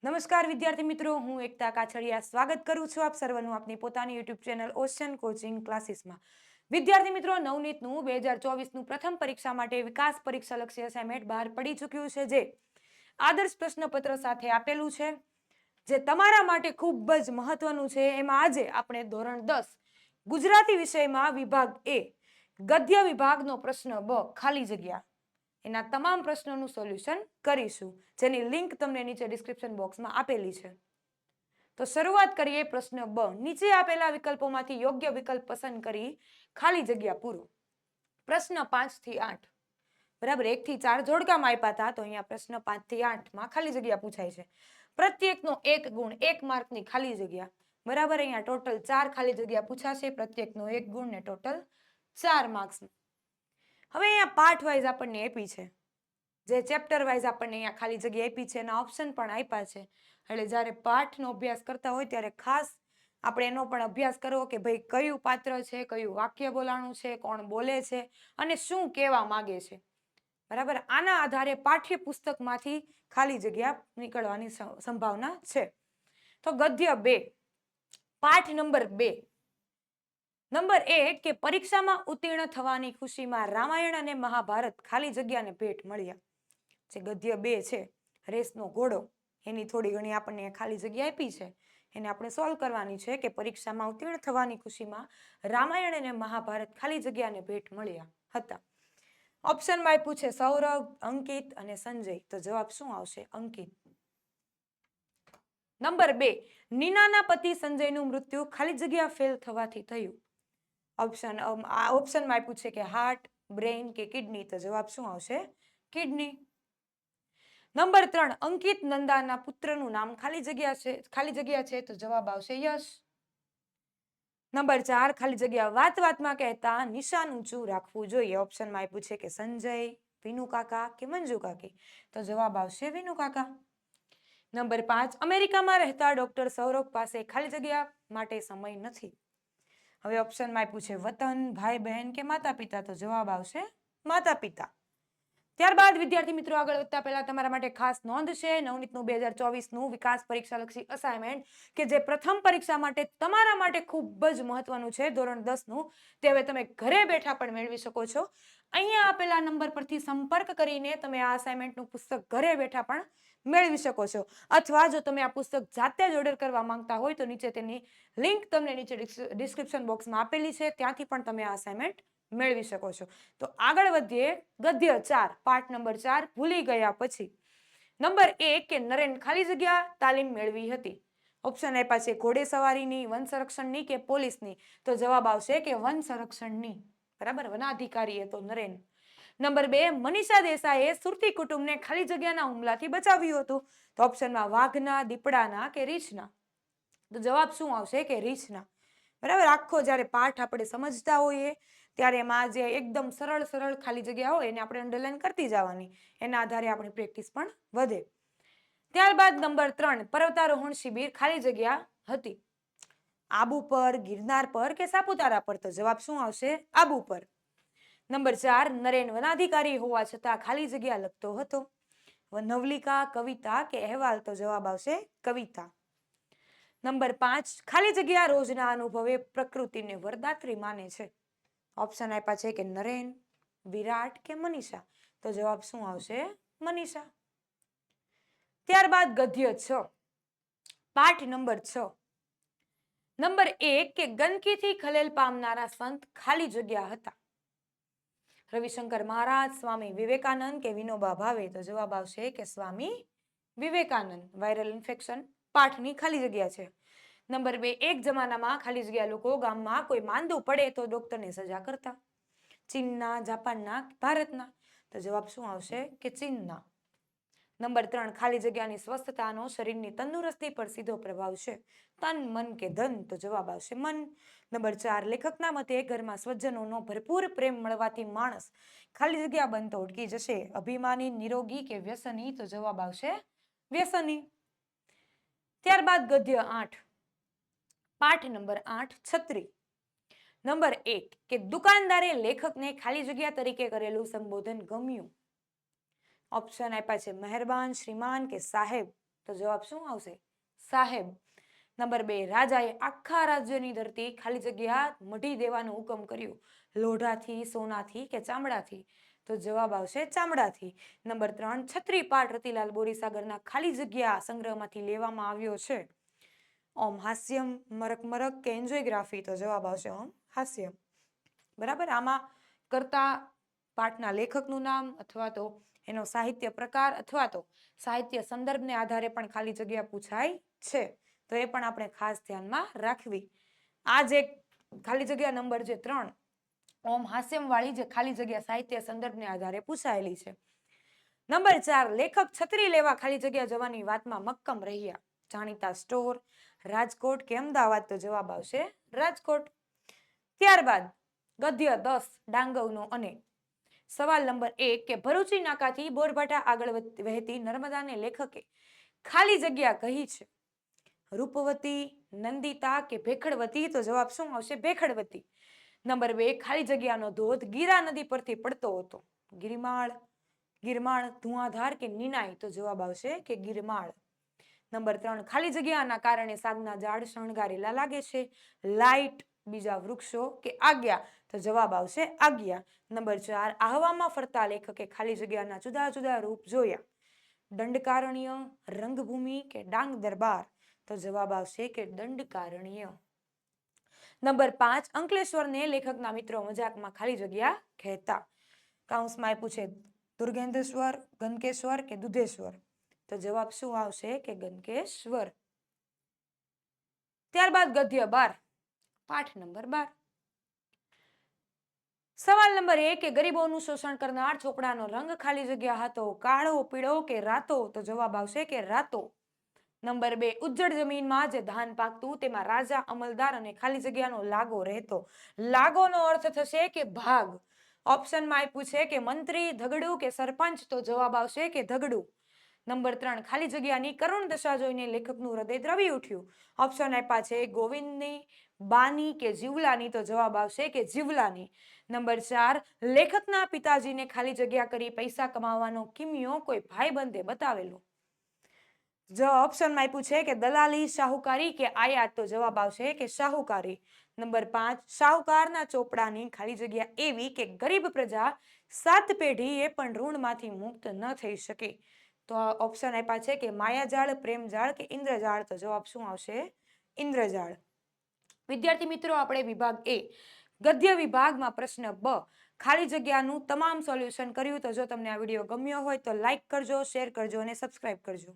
નમસ્કાર વિદ્યાર્થી મિત્રો, હું એકતા કાછડિયા સ્વાગત કરું છું આપ સર્વનું આપની પોતાની યુટ્યુબ ચેનલ ઓશન કોચિંગ ક્લાસીસમાં. વિદ્યાર્થી મિત્રો, નવનીતનું 2024નું પ્રથમ પરીક્ષા માટે વિકાસ પરીક્ષા લક્ષી અસાઇનમેન્ટ બહાર પડી ચૂક્યું છે, જે આદર્શ પ્રશ્નપત્ર સાથે આપેલું છે, જે તમારા માટે ખૂબ જ મહત્વનું છે. એમાં આજે આપણે ધોરણ 10 ગુજરાતી વિષયમાં વિભાગ એ ગદ્ય વિભાગનો પ્રશ્ન બ ખાલી જગ્યા એના તમામ પ્રશ્નોનું સોલ્યુશન કરીશું, જેની લિંક તમને નીચે ડિસ્ક્રિપ્શન બોક્સમાં આપેલી છે. તો શરૂઆત કરીએ પ્રશ્ન બ. નીચે આપેલા વિકલ્પોમાંથી યોગ્ય વિકલ્પ પસંદ કરી ખાલી જગ્યા પૂરો. પ્રશ્ન 5 થી 8, બરાબર, 1 થી 4 જોડકામાં આપ્યા હતા, તો અહીંયા પ્રશ્ન 5 થી 8 ખાલી જગ્યા પૂછાય છે. પ્રત્યેકનો 1 ગુણ, 1 માર્કની ખાલી જગ્યા, બરાબર. અહીંયા ટોટલ 4 ખાલી જગ્યા પૂછાશે, પ્રત્યેકનો 1 ગુણ ને ટોટલ 4 માર્ક્સ. હવે અહીંયા પાર્ટ વાઇઝ આપણને આપી છે, જે ચેપ્ટર વાઇઝ આપણને અહીંયા ખાલી જગ્યા આપી છે, એના ઓપ્શન પણ આપ્યા છે. એટલે જ્યારે પાઠનો અભ્યાસ કરતા હોય ત્યારે ખાસ આપણે એનો પણ અભ્યાસ કરવો કે ભાઈ કયું પાત્ર છે, કયું વાક્ય બોલાણું છે, કોણ બોલે છે અને શું કહેવા માંગે છે, બરાબર. આના આધારે પાઠ્યપુસ્તકમાંથી ખાલી જગ્યા નીકળવાની સંભાવના છે. તો ગદ્ય 2, પાઠ નંબર 2. નંબર 1 કે પરીક્ષામાં ઉત્તીર્ણ થવાની ખુશીમાં રામાયણ અને મહાભારત ખાલી જગ્યાને ભેટ મળ્યા. જે ગદ્ય 2 છે, રેસનો ઘોડો, એની થોડી ઘણી આપણને ખાલી જગ્યા આપી છે, એને આપણે સોલ્વ કરવાની છે કે પરીક્ષામાં ઉત્તીર્ણ થવાની ખુશીમાં રામાયણ અને મહાભારત ખાલી જગ્યાને ભેટ મળ્યા હતા. ઓપ્શનમાં આપ્યું છે સૌરભ, અંકિત અને સંજય. તો જવાબ શું આવશે? અંકિત. નંબર 2, નીનાના પતિ સંજયનું મૃત્યુ ખાલી જગ્યા ફેલ થવાથી થયું. ઓપ્શનમાં આપ્યું છે કે હાર્ટ, બ્રેઇન કે કિડની. તો જવાબ શું આવશે? કિડની. નંબર 3, અંકિત નંદાના પુત્રનું નામ ખાલી જગ્યા છે. તો જવાબ આવશે યશ. નંબર 4, ખાલી જગ્યા વાત વાતમાં કહેતા નિશાન ઊંચું રાખવું જોઈએ. ઓપ્શનમાં આપ્યું છે કે સંજય, વિનુ કાકા કે મંજુ કાકી. તો જવાબ આવશે વિનુ કાકા. નંબર 5, અમેરિકામાં રહેતા ડોક્ટર સૌરભ પાસે ખાલી જગ્યા માટે સમય નથી. હવે ઓપ્શનમાં આપ્યું છે વતન, ભાઈ બહેન કે માતા પિતા. તો જવાબ આવશે માતા પિતા. ત્યારબાદ વિદ્યાર્થી મિત્રો, આગળ વધતા પહેલા તમારા માટે ખાસ નોંધ છે, નવનીતનું 2024નું વિકાસ પરીક્ષા લક્ષી અસાઇનમેન્ટ કે જે પ્રથમ પરીક્ષા માટે તમારા માટે ખૂબ જ મહત્વનું છે, ધોરણ 10નું, તે હવે તમે ઘરે બેઠા પણ મેળવી શકો છો. અહીંયા આપેલા નંબર પરથી સંપર્ક કરીને તમે આ અસાઇનમેન્ટનું પુસ્તક ઘરે બેઠા પણ મેળવી શકો છો. અથવા જો તમે આ પુસ્તક જાતે જ ઓર્ડર કરવા માંગતા હોય તો નીચે તેની લિંક તમને નીચે ડિસ્ક્રિપ્શન બોક્સમાં આપેલી છે, ત્યાંથી પણ તમે આ અસાઇનમેન્ટ મેળવી શકો છો. તો આગળ વધીએ. ગદ્ય 4, પાઠ નંબર 4, ભૂલી ગયા પછી. નંબર 1 કે નરેન ખાલી જગ્યા તાલીમ મેળવી હતી. ઓપ્શન આપ્યા છે ઘોડે સવારીની, વન સંરક્ષણની કે પોલીસની. તો જવાબ આવશે કે વન સંરક્ષણની, બરાબર. વનાધિકારી હતો નરેન. નંબર 2, મનીષા દેસાઈએ સુરતી કુટુંબને ખાલી જગ્યાના હુમલાથી બચાવ્યું હતું. તો ઓપ્શનમાં વાઘના, દીપડાના કે રીંછના. તો જવાબ શું આવશે? કે રીંછના, બરાબર. આખો જ્યારે પાઠ આપણે સમજતા હોઈએ ત્યારે એમાં જે એકદમ સરળ ખાલી જગ્યા હોય એને આપણે અંડરલાઈન કરતી જવાની, એના આધારે આપણી પ્રેક્ટિસ પણ વધે. ત્યારબાદ નંબર 3, પર્વતારોહણ શિબિર ખાલી જગ્યા હતી. આબુ પર, ગિરનાર પર કે સાપુતારા પર. તો જવાબ શું આવશે? આબુ પર. નંબર 4, નરેન વનાધિકારી હોવા છતાં ખાલી જગ્યા લખતો હતો. નવલિકા, કવિતા કે અહેવાલ. તો જવાબ આવશે કવિતા. નંબર 5, ખાલી જગ્યા રોજના અનુભવે પ્રકૃતિને વરદાત્રી માને છે. ઓપ્શન આપ્યા છે કે નરેન, વિરાટ કે મનીષા. તો જવાબ શું આવશે? મનીષા. ત્યારબાદ ગદ્ય 6, પાઠ નંબર 6. નંબર 1 કે ગંદકીથી ખલેલ પામનારા સંત ખાલી જગ્યા હતા. રવિશંકર મહારાજ, સ્વામી વિવેકાનંદ કે વિનોબા ભાવે. તો જવાબ આવશે કે સ્વામી વિવેકાનંદ. વાયરલ ઇન્ફેક્શન પાઠની ખાલી જગ્યા છે. નંબર 2, એક જમાનામાં ખાલી જગ્યા લોકો ગામમાં કોઈ માંદું પડે તો ડોક્ટરને સજા કરતા. ચીનના, જાપાનના, ભારતના. તો જવાબ શું આવશે? કે ચીનના. નંબર 3, ખાલી જગ્યાની સ્વસ્થતાનો શરીરની તંદુરસ્તી પર સીધો પ્રભાવ છે. તન, મન કે ધન. તો જવાબ આવશે મન. નંબર 4, લેખકના મતે ઘરમાં સ્વજનોનો ભરપૂર પ્રેમ મળવાથી માણસ ખાલી જગ્યા બનતો અટકી જશે. અભિમાની, નિરોગી કે વ્યસની. તો જવાબ આવશે વ્યસની. ત્યારબાદ ગદ્ય 8, પાઠ નંબર 8, છત્રી. નંબર 1 કે દુકાનદારે લેખકને ખાલી જગ્યા તરીકે કરેલું સંબોધન ગમ્યું. ઓપ્શન આપ્યા છે મહેરબાન, શ્રીમાન કે સાહેબ. તો તો જવાબ શું આવશે? સાહેબ. નંબર 2, રાજાએ આખા રાજ્યની ધરતી ખાલી જગ્યા મઢી દેવાનું હુકમ કર્યું. લોઢાથી, સોનાથી કે ચામડાથી? તો જવાબ આવશે ચામડાથી. નંબર 3, છત્રી પાઠ રતિલાલ બોરીસાગરના ખાલી જગ્યા સંગ્રહમાંથી લેવામાં આવ્યો છે. ઓમ હાસ્યમ, મરક મરક કે એન્જોયગ્રાફી? તો જવાબ આવશે ઓમ હાસ્યમ. બરાબર. આમાં કરતા પાઠના લેખકનું નામ અથવા તો એનો સાહિત્ય પ્રકાર અથવા તો સાહિત્ય સંદર્ભને આધારે પણ ખાલી જગ્યા પૂછાય છે. તો એ પણ આપણે ખાસ ધ્યાનમાં રાખવી. આ જે ખાલી જગ્યા નંબર જે 3 ઓમ હાસ્યમ વાળી જે ખાલી જગ્યા સાહિત્ય સંદર્ભને આધારે પૂછાયેલી છે. નંબર 4, લેખક છત્રી લેવા ખાલી જગ્યા જવાની વાતમાં મક્કમ રહ્યા. જાણીતા સ્ટોર, રાજકોટ કે અમદાવાદ? તો જવાબ આવશે રાજકોટ. ત્યારબાદ ગદ્ય 10, ડાંગવનો અને સવાલ નંબર 1 કે ભરૂચી નાકાથી બોરભાઠા આગળ વહેતી નર્મદાને લેખકે ખાલી જગ્યા કહી છે. રૂપવતી, નંદિતા કે ભેખડવતી? તો જવાબ શું આવશે? ભેખડવતી. નંબર 2, ખાલી જગ્યાનો ધોધ ગીરા નદી પરથી પડતો હતો. ગિરિમાળ, ગિરમાળ, ધુઆધાર કે નિનાય? તો જવાબ આવશે કે ગિરમાળ. નંબર 3, ખાલી જગ્યાના કારણે સાગના ઝાડ શણગારેલા લાગે છે. લાઇટ, બીજા વૃક્ષો કે આજ્ઞા? તો જવાબ આવશે આજ્ઞા. નંબર 4, આહવામાં ફરતા લેખકે ખાલી જગ્યાના જુદા જુદા રૂપ જોયા. દંડકારણ્ય, રંગભૂમિ કે ડાંગ દરબાર? તો જવાબ આવશે કે દંડકારણ્ય. નંબર 5, અંકલેશ્વરને લેખકના મિત્રો મજાકમાં ખાલી જગ્યા કહેતા. કૌંસમાં આપ્યું છે દુર્ગેન્દ્રેશ્વર, ગંધકેશ્વર કે દુધેશ્વર? તો જવાબ શું આવશે કે ગંધકેશ્વર. ત્યારબાદ ગદ્ય 12, પાઠ નંબર 12. સવાલ નંબર 1 કે ગરીબોનું શોષણ કરનાર ચોપડાનો રંગ ખાલી જગ્યા હતો કાળો, પીળો કે રાતો? તો જવાબ આવશે કે રાતો. નંબર 2, ઉજ્જડ જમીનમાં જે ધાન પાકતું તેમાં રાજા, અમલદાર અને ખાલી જગ્યાનો લાગો રહેતો. લાગોનો અર્થ થશે કે ભાગ. ઓપ્શનમાં આપ્યું છે કે મંત્રી, ધગડું કે સરપંચ? તો જવાબ આવશે કે ધગડું. નંબર 3, ખાલી જગ્યાની કરુણ દશા જોઈને લેખકનું હૃદય દ્રવી ઉઠ્યું. ઓપ્શન આપ્યા છે ગોવિંદની, બાની કે જીવલાની? તો જવાબ આવશે કે જીવલાની. નંબર 4, લેખકના પિતાજીને ખાલી જગ્યા કરી પૈસા કમાવાનો કિમિયો કોઈ ભાઈબંધે બતાવેલો. જો ઓપ્શનમાં આપ્યું છે કે દલાલી, શાહુકારી કે આયાત? તો જવાબ આવશે કે શાહુકારી. નંબર 5, શાહુકારના ચોપડાની ખાલી જગ્યા એવી કે ગરીબ પ્રજા 7 પેઢી એ પણ ઋણમાંથી મુક્ત ન થઈ શકે. તો ઓપ્શન આપ્યા છે કે માયાજાળ, પ્રેમજાળ કે ઇન્દ્રજાળ? તો જવાબ શું આવશે? ઇન્દ્રજાળ. વિદ્યાર્થી મિત્રો, આપણે વિભાગ એ ગદ્ય વિભાગમાં પ્રશ્ન 2 ખાલી જગ્યાનું તમામ સોલ્યુશન કર્યું. તો જો તમને આ વિડીયો ગમ્યો હોય તો લાઈક કરજો, શેર કરજો અને સબસ્ક્રાઇબ કરજો.